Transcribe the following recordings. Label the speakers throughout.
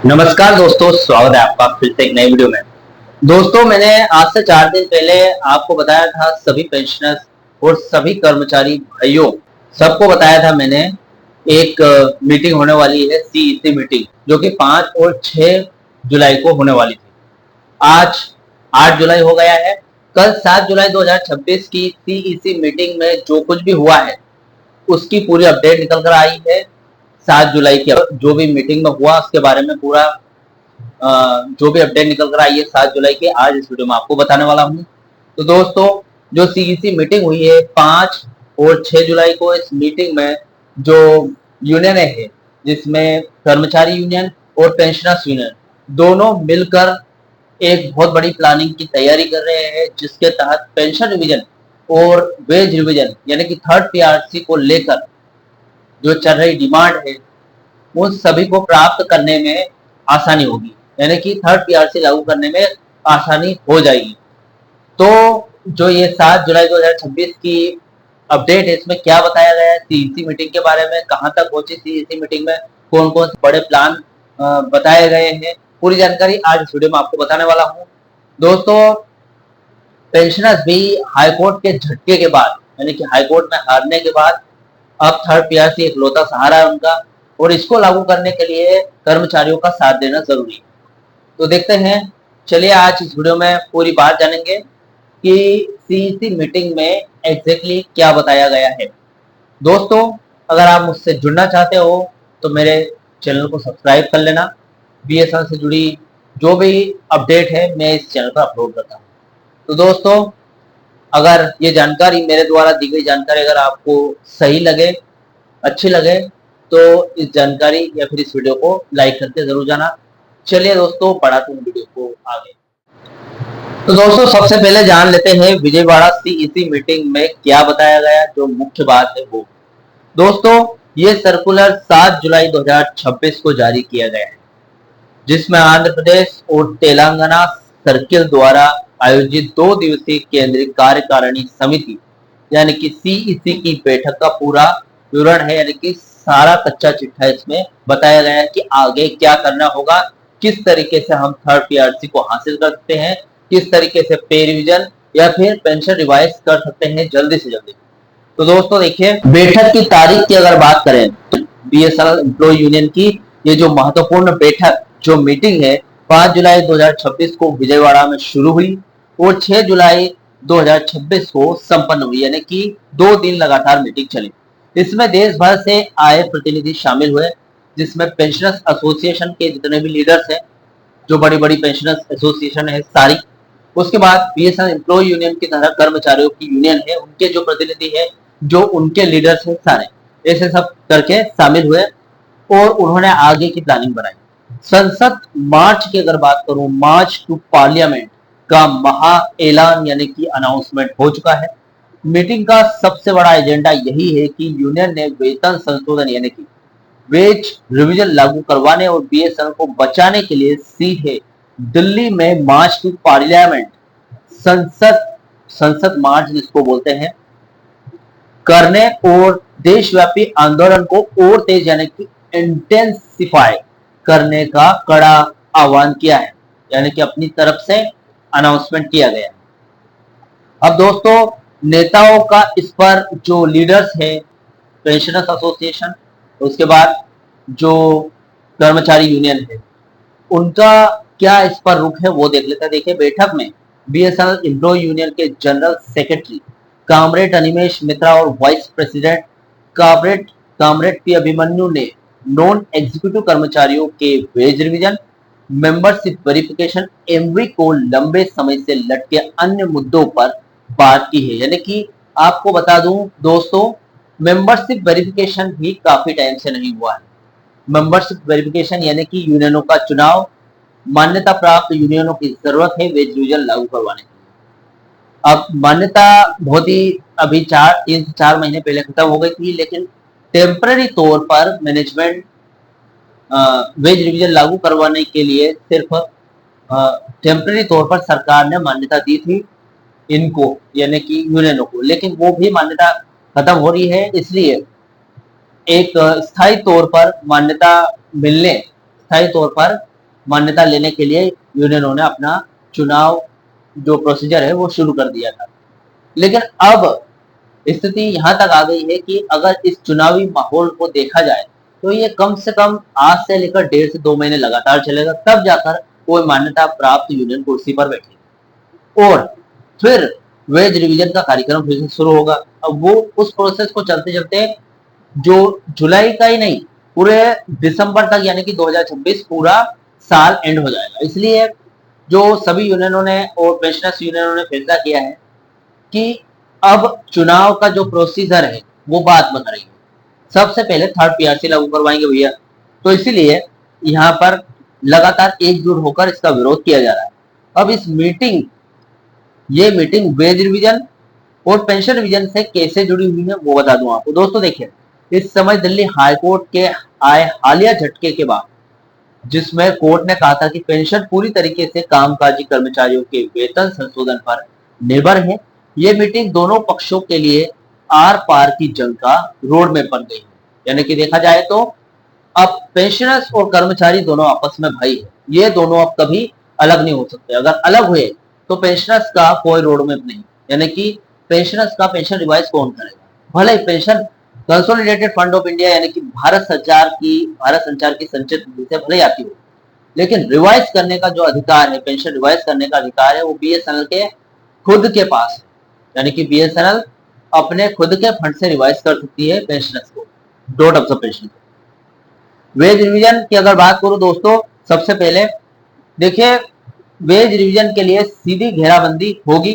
Speaker 1: नमस्कार दोस्तों, स्वागत है आपका फिर से एक नई वीडियो में। दोस्तों, मैंने आज से 4 दिन पहले आपको बताया था सभी पेंशनर्स और सभी कर्मचारी भाइयों सबको बताया था मैंने एक मीटिंग होने वाली है, सीईसी मीटिंग, जो कि 5 और 6 जुलाई को होने वाली थी। आज 8 जुलाई हो गया है। कल 7 जुलाई 2026 की सीईसी मीटिंग में जो कुछ भी हुआ है उसकी पूरी अपडेट निकल कर आई है। 7 जुलाई की जो भी मीटिंग में हुआ उसके बारे में पूरा जो भी अपडेट निकल कर आई है 7 जुलाई के, आज इस वीडियो में आपको बताने वाला हूँ। तो दोस्तों, जो सीईसी मीटिंग हुई है 5 और 6 जुलाई को, इस मीटिंग में जो यूनियन है, जिसमें कर्मचारी यूनियन और पेंशनर्स यूनियन दोनों मिलकर एक बहुत बड़ी प्लानिंग की तैयारी कर रहे हैं, जिसके तहत पेंशन रिवीजन और वेज रिवीजन यानी कि थर्ड पीआरसी को लेकर जो चल रही डिमांड है उन सभी को प्राप्त करने में आसानी होगी, यानी कि थर्ड पीआरसी लागू करने में आसानी हो जाएगी। तो जो ये 7 जुलाई 2026 की अपडेट है, इसमें क्या बताया गया है सीईसी मीटिंग के बारे में, कहां तक पहुंची सीईसी मीटिंग में, कौन कौन से बड़े प्लान बताए गए हैं, पूरी जानकारी आज इस वीडियो में आपको बताने वाला हूं। दोस्तों, पेंशनर्स भी हाईकोर्ट के झटके के बाद, यानी कि हाईकोर्ट में हारने के बाद अब थर्ड पीआरसी एक लौता सहारा है उनका, और इसको लागू करने के लिए कर्मचारियों का साथ देना जरूरी है। तो देखते हैं, चलिए आज इस वीडियो में पूरी बात जानेंगे कि सीईसी मीटिंग में एग्जैक्टली क्या बताया गया है। दोस्तों, अगर आप मुझसे जुड़ना चाहते हो तो मेरे चैनल को सब्सक्राइब कर लेना। बीएसएनएल से जुड़ी जो भी अपडेट है मैं इस चैनल पर अपलोड करता हूँ। तो दोस्तों, अगर ये जानकारी, मेरे द्वारा दी गई जानकारी अगर आपको सही लगे, अच्छी लगे, तो इस जानकारी या फिर इस वीडियो को लाइक करके जरूर जाना। चलिए दोस्तों, बढ़ाते हैं वीडियो को आगे। तो दोस्तों, सबसे पहले जान लेते हैं विजयवाड़ा सीईसी मीटिंग में क्या बताया गया। जो मुख्य बात है वो, दोस्तों, ये सर्कुलर 7 जुलाई 2026 को जारी किया गया है, जिसमें आंध्र प्रदेश और तेलंगाना सर्किल द्वारा आयोजित 2 दिवसीय केंद्रीय कार्यकारिणी समिति यानी कि सीईसी की बैठक का पूरा विवरण है, यानी कि सारा कच्चा चिट्ठा इसमें बताया गया है कि आगे क्या करना होगा, किस तरीके से हम थर्ड पीआरसी को हासिल कर सकते हैं, किस तरीके से पे रिवीजन या फिर पेंशन रिवाइज कर सकते हैं जल्दी से जल्दी। तो दोस्तों देखिए, बैठक की तारीख की अगर बात करें तो बीएसएनएल एम्प्लॉय यूनियन की ये जो महत्वपूर्ण बैठक, जो मीटिंग है, 5 जुलाई 2026 को विजयवाड़ा में शुरू हुई और 6 जुलाई 2026 को संपन्न हुई, यानी कि 2 दिन लगातार मीटिंग चली। इसमें देश भर से आए प्रतिनिधि शामिल हुए, जिसमें पेंशनर्स एसोसिएशन के जितने भी लीडर्स हैं, जो बड़ी बड़ी पेंशनर्स एसोसिएशन है सारी, उसके बाद बीएसएनएल एम्प्लॉय यूनियन की तरह कर्मचारियों की यूनियन है, उनके जो प्रतिनिधि है, जो उनके लीडर्स हैं सारे, ऐसे सब करके शामिल हुए और उन्होंने आगे की प्लानिंग बनाई। संसद मार्च की अगर बात करूं, मार्च टू पार्लियामेंट का महा ऐलान यानी कि अनाउंसमेंट हो चुका है। मीटिंग का सबसे बड़ा एजेंडा यही है कि यूनियन ने वेतन संशोधन यानी कि वेज रिवीजन लागू करवाने और बीएसएनएल को बचाने के लिए सीधे दिल्ली में मार्च टू पार्लियामेंट, संसद संसद मार्च जिसको बोलते हैं, करने और देशव्यापी आंदोलन को और तेज यानी कि इंटेंसिफाई करने का कड़ा आह्वान किया है, यानी कि अपनी तरफ से अनाउंसमेंट किया गया है। अब दोस्तों, नेताओं का इस पर जो लीडर्स है, पेंशनर्स एसोसिएशन, उसके बाद जो कर्मचारी यूनियन है, उनका क्या इस पर रुख है वो देख लेते हैं। देखिए, बैठक में बीएसएनएल एम्प्लॉय यूनियन के general secretary comrade Animesh Mitra और vice president comrade comrade P Abhimanyu ने नॉन एग्जीक्यूटिव कर्मचारियों के wage revision, membership verification, MV को लंबे समय से लटके अन्य मुद्दों पर बात की है। यानी कि आपको बता दूं दोस्तों, मेंबरशिप वेरिफिकेशन भी काफी टाइम से नहीं हुआ है। मेंबरशिप वेरिफिकेशन यानी कि यूनियनों का चुनाव, मान्यता प्राप्त यूनियनों की जरूरत है वेज रिवीजन लागू करवाने के लिए। अब मान्यता बहुत ही अभी 3 से 4 महीने पहले खत्म हो गई थी, लेकिन टेम्पररी तौर पर मैनेजमेंट वेज रिवीजन लागू करवाने के लिए सिर्फ टेम्पररी तौर पर सरकार ने मान्यता दी थी इनको, यानी कि यूनियनों को, लेकिन वो भी मान्यता खत्म हो रही है। इसलिए एक स्थायी तौर पर मान्यता मिलने, स्थायी तौर पर मान्यता लेने के लिए यूनियनों ने अपना चुनाव जो प्रोसीजर है वो शुरू कर दिया था। लेकिन अब स्थिति यहाँ तक आ गई है कि अगर इस चुनावी माहौल को देखा जाए तो ये कम से कम आज से लेकर 1.5 से 2 महीने लगातार चलेगा, तब जाकर कोई मान्यता प्राप्त यूनियन कुर्सी पर बैठेगी और फिर वेज रिवीजन का कार्यक्रम फिर से शुरू होगा। अब वो उस प्रोसेस को चलते चलते जो जुलाई का ही नहीं, पूरे दिसंबर तक यानी कि 2026 पूरा साल एंड हो जाएगा। इसलिए जो सभी यूनियनों ने और पेंशनर्स यूनियनों ने फैसला किया है कि अब चुनाव का जो प्रोसीजर है वो बात बन रही है। सबसे पहले थर्ड पीआरसी लागू करवाएंगे भैया, तो इसीलिए यहाँ पर लगातार एकजुट होकर इसका विरोध किया जा रहा है। अब ये मीटिंग वेज रिवीजन और पेंशन रिवीजन से कैसे जुड़ी हुई है वो बता दूं आपको। दोस्तों देखिए, इस समय दिल्ली हाईकोर्ट के आए हालिया झटके के बाद, जिसमें कोर्ट ने कहा था कि पेंशन पूरी तरीके से कामकाजी कर्मचारियों के वेतन संशोधन पर निर्भर है, ये मीटिंग दोनों पक्षों के लिए आर पार की जंग का रोड मैप बन गई है। यानी कि देखा जाए तो अब पेंशनर्स और कर्मचारी दोनों आपस में भाई है, ये दोनों अब कभी अलग नहीं हो सकते। अगर अलग हुए तो पेंशनर्स का कोई रोड मैप नहीं, यानी कि पेंशनर्स का पेंशन रिवाइज कौन करेगा। भले ही pension consolidated fund of India यानी कि भारत संचार की संचित निधि से भले आती हो, लेकिन रिवाइज करने का जो अधिकार है, पेंशन रिवाइज करने का अधिकार है, वो बीएसएनएल के खुद के पास है। यानी कि बीएसएनएल अपने खुद के फंड से रिवाइज कर सकती है पेंशनर्स को, डॉट ऑब्जर्वेशन। वेज रिवीजन की अगर बात करूं दोस्तों, सबसे पहले देखिए वेज रिवीजन के लिए सीधी घेराबंदी होगी,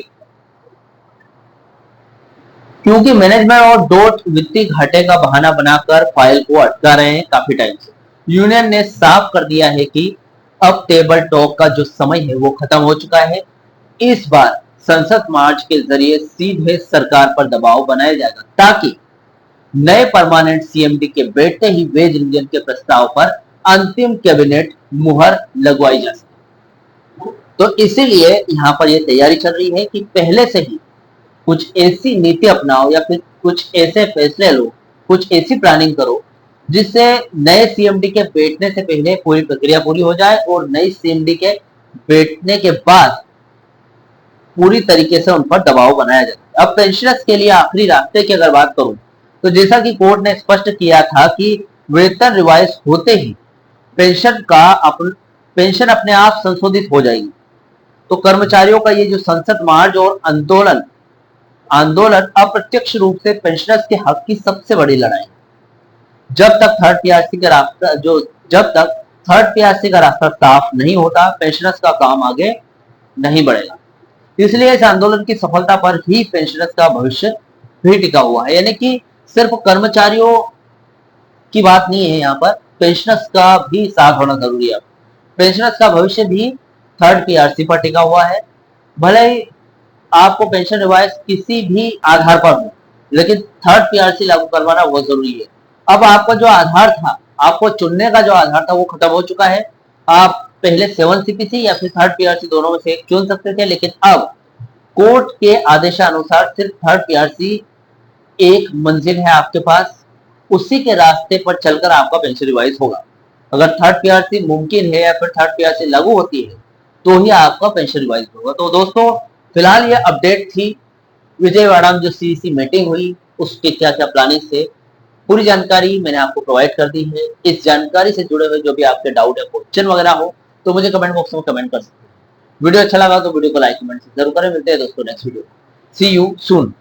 Speaker 1: क्योंकि मैनेजमेंट और डॉट वित्तीय घाटे का बहाना बनाकर फाइल को अटका रहे हैं काफी टाइम से। यूनियन ने साफ कर दिया है कि अब टेबल टॉक का जो समय है वो खत्म हो चुका है। इस बार संसद मार्च के जरिए सीधे सरकार पर दबाव बनाया जाएगा ताकि नए परमानेंट सीएमडी के बैठते ही वेज रिवीजन के प्रस्ताव पर अंतिम कैबिनेट मुहर लगवाई जा सके। तो इसीलिए यहाँ पर यह तैयारी चल रही है कि पहले से ही कुछ ऐसी नीति अपनाओ या फिर कुछ ऐसे फैसले लो, कुछ ऐसी प्लानिंग करो जिससे नए सीएमडी के बैठने से पहले पूरी प्रक्रिया पूरी हो जाए और नई सीएमडी के बैठने के बाद पूरी तरीके से उन पर दबाव बनाया जाए। अब पेंशनर्स के लिए आखिरी रास्ते की अगर बात करूं तो जैसा कि कोर्ट ने स्पष्ट किया था कि वेतन रिवाइज होते ही पेंशन अपने आप संशोधित हो जाएगी। तो कर्मचारियों का ये जो संसद मार्च और आंदोलन अप्रत्यक्ष रूप से पेंशनर्स के हक की सबसे बड़ी लड़ाई है। जब तक थर्ड पीआरसी का रास्ता साफ नहीं होता, पेंशनर्स का काम आगे नहीं बढ़ेगा। इसलिए इस आंदोलन की सफलता पर ही पेंशनर्स का भविष्य भी टिका हुआ है। यानी कि सिर्फ कर्मचारियों की बात नहीं है, यहाँ पर पेंशनर्स का भी साथ होना जरूरी है। पेंशनर्स का भविष्य भी थर्ड पीआरसी पर टिका हुआ है। भले ही आपको पेंशन रिवाइज किसी भी आधार पर हो, लेकिन थर्ड पीआरसी लागू करवाना बहुत जरूरी है। अब आपका जो आधार था, आपको चुनने का जो आधार था वो खत्म हो चुका है। आप पहले 7 सीपीसी या फिर थर्ड पीआरसी दोनों में से एक चुन सकते थे, लेकिन अब कोर्ट के आदेशानुसार सिर्फ थर्ड पीआरसी एक मंजिल है आपके पास, उसी के रास्ते पर चलकर आपका पेंशन रिवाइज होगा। अगर थर्ड पीआरसी मुमकिन है या फिर थर्ड पीआरसी लागू होती है तो ही आपका पेंशन रिवाइज होगा। तो दोस्तों फिलहाल ये अपडेट थी विजयवाड़ा में जो सीईसी मीटिंग हुई, उसके क्या क्या प्लानिंग थे, पूरी जानकारी मैंने आपको प्रोवाइड कर दी है। इस जानकारी से जुड़े हुए जो भी आपके डाउट है, क्वेश्चन वगैरह हो तो मुझे कमेंट बॉक्स में कमेंट कर सकते हैं। वीडियो अच्छा लगा तो वीडियो को लाइक कमेंट जरूर करें। मिलते हैं दोस्तों next video. See you soon.